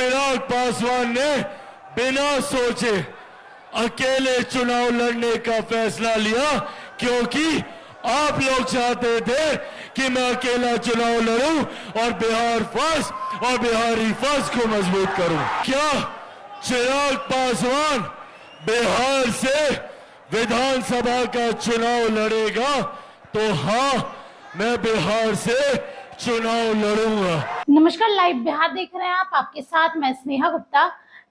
चिराग पासवान ने बिना सोचे अकेले चुनाव लड़ने का फैसला लिया, क्योंकि आप लोग चाहते थे कि मैं अकेला चुनाव लड़ूं और बिहार फर्स्ट और बिहारी फर्स्ट को मजबूत करूं। क्या चिराग पासवान बिहार से विधानसभा का चुनाव लड़ेगा? तो हाँ, मैं बिहार से चुनाव लड़ूंगा। नमस्कार, लाइव बिहार देख रहे हैं आप। आपके साथ मैं स्नेहा गुप्ता।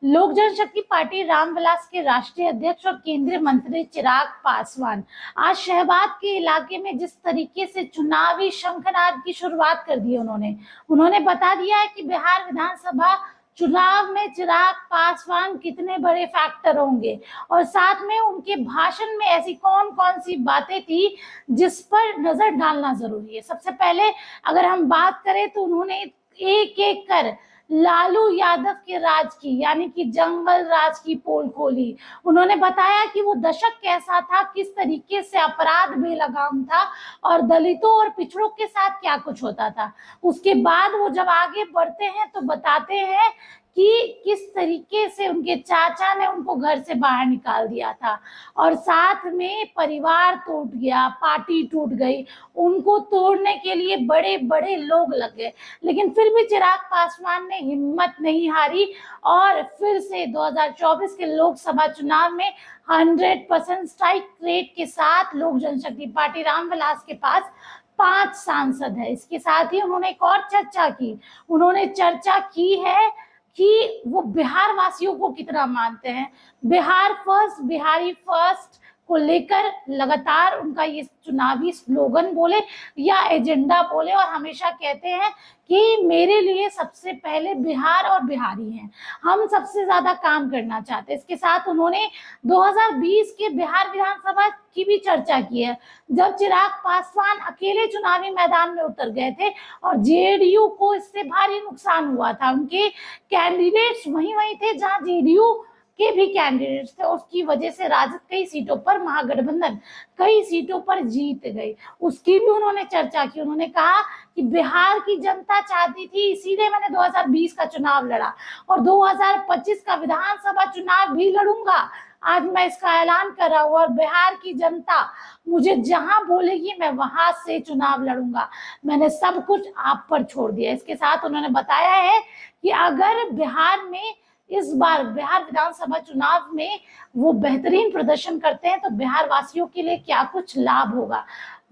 लोक जनशक्ति पार्टी रामविलास के राष्ट्रीय अध्यक्ष और केंद्रीय मंत्री चिराग पासवान आज शहबाद के इलाके में जिस तरीके से चुनावी शंखनाद की शुरुआत कर दी उन्होंने बता दिया है कि बिहार विधानसभा चुनाव में चिराग पासवान कितने बड़े फैक्टर होंगे और साथ में उनके भाषण में ऐसी कौन कौन सी बातें थी जिस पर नजर डालना जरूरी है। सबसे पहले अगर हम बात करें तो उन्होंने एक एक कर लालू यादव के राज की, यानी कि जंगल राज की पोल खोली। उन्होंने बताया कि वो दशक कैसा था, किस तरीके से अपराध बेलगाम था और दलितों और पिछड़ों के साथ क्या कुछ होता था। उसके बाद वो जब आगे बढ़ते हैं तो बताते हैं कि किस तरीके से उनके चाचा ने उनको घर से बाहर निकाल दिया था और साथ में परिवार टूट गया, पार्टी टूट गई, उनको तोड़ने के लिए बड़े बड़े लोग लग गए। लेकिन फिर भी चिराग पासवान ने हिम्मत नहीं हारी और फिर से 2024 के लोकसभा चुनाव में 100% स्ट्राइक रेट के साथ लोक जनशक्ति पार्टी रामविलास के पास 5 सांसद है। इसके साथ ही उन्होंने एक और चर्चा की। उन्होंने चर्चा की है कि वो बिहार वासियों को कितना मानते हैं। बिहार फर्स्ट, बिहारी फर्स्ट को लेकर लगातार उनका ये चुनावी स्लोगन बोले या एजेंडा बोले और हमेशा कहते हैं कि मेरे लिए सबसे पहले बिहार और बिहारी हैं, हम सबसे ज्यादा काम करना चाहते हैं। इसके साथ उन्होंने 2020 के बिहार विधानसभा की भी चर्चा की है, जब चिराग पासवान अकेले चुनावी मैदान में उतर गए थे और जेडीयू को इससे भारी नुकसान हुआ था। उनके कैंडिडेट्स वही थे जहां जेडीयू के भी कैंडिडेट्स थे। उसकी वजह से राजद कई सीटों पर, महागठबंधन कई सीटों पर जीत गई। उसकी भी उन्होंने चर्चा की। उन्होंने कहा कि बिहार की जनता चाहती थी, इसीलिए मैंने 2020 का चुनाव लड़ा और 2025 का विधानसभा चुनाव भी लड़ूंगा। आज मैं इसका ऐलान कर रहा हूं और बिहार की जनता मुझे जहां बोलेगी मैं वहां से चुनाव लड़ूंगा। मैंने सब कुछ आप पर छोड़ दिया। इसके साथ उन्होंने बताया है कि अगर बिहार में इस बार बिहार विधानसभा चुनाव में वो बेहतरीन प्रदर्शन करते हैं तो बिहार वासियों के लिए क्या कुछ लाभ होगा।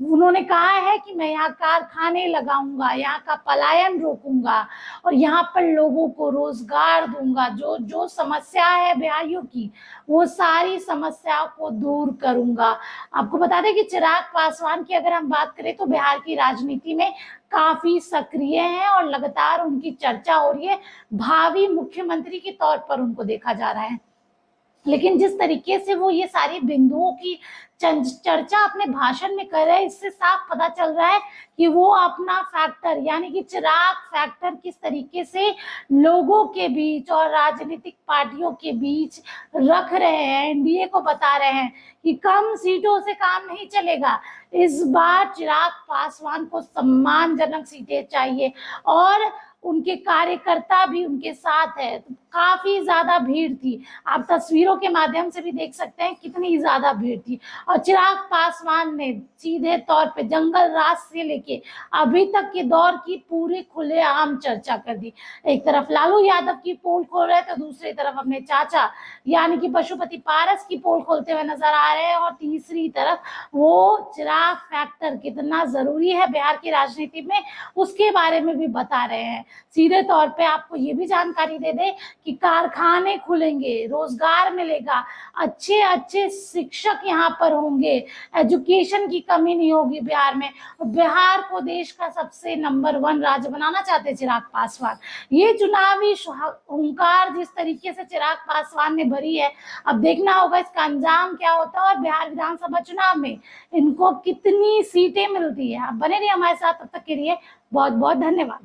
उन्होंने कहा है कि मैं यहाँ कारखाने लगाऊंगा, यहाँ का पलायन रोकूंगा और यहाँ पर लोगों को रोजगार दूंगा। जो जो समस्या है बिहारियों की, वो सारी समस्याओं को दूर करूंगा। आपको बता दें कि चिराग पासवान की अगर हम बात करें तो बिहार की राजनीति में काफी सक्रिय हैं और लगातार उनकी चर्चा हो रही है। भावी मुख्यमंत्री के तौर पर उनको देखा जा रहा है। लेकिन जिस तरीके से वो ये सारी बिंदुओं की चर्चा अपने भाषण में कर रहे हैं, इससे साफ पता चल रहा है कि वो अपना फैक्टर, यानी कि चिराग फैक्टर किस तरीके से लोगों के बीच और राजनीतिक पार्टियों के बीच रख रहे हैं। एनडीए को बता रहे हैं कि कम सीटों से काम नहीं चलेगा, इस बार चिराग पासवान को सम्मानजनक सीटें चाहिए और उनके कार्यकर्ता भी उनके साथ है। तो काफी ज्यादा भीड़ थी, आप तस्वीरों के माध्यम से भी देख सकते हैं कितनी ज्यादा भीड़ थी। और चिराग पासवान ने सीधे तौर पे जंगल राज से लेके अभी तक के दौर की पूरी खुलेआम चर्चा कर दी। एक तरफ लालू यादव की पोल खोल रहे तो दूसरी तरफ अपने चाचा यानी कि पशुपति पारस की पोल खोलते हुए नजर आ रहे हैं और तीसरी तरफ वो चिराग फैक्टर कितना जरूरी है बिहार की राजनीति में उसके बारे में भी बता रहे हैं। सीधे तौर पे आपको ये भी जानकारी दे दे कि कारखाने खुलेंगे, रोजगार मिलेगा, अच्छे अच्छे शिक्षक यहाँ पर होंगे, एजुकेशन की कमी नहीं होगी बिहार में। बिहार को देश का सबसे नंबर 1 राज्य बनाना चाहते चिराग पासवान। ये चुनावी हुंकार जिस तरीके से चिराग पासवान ने भरी है, अब देखना होगा इसका अंजाम क्या होता है और बिहार विधानसभा चुनाव में इनको कितनी सीटें मिलती है। आप बने रहिए हमारे साथ, तब तक के लिए बहुत बहुत धन्यवाद।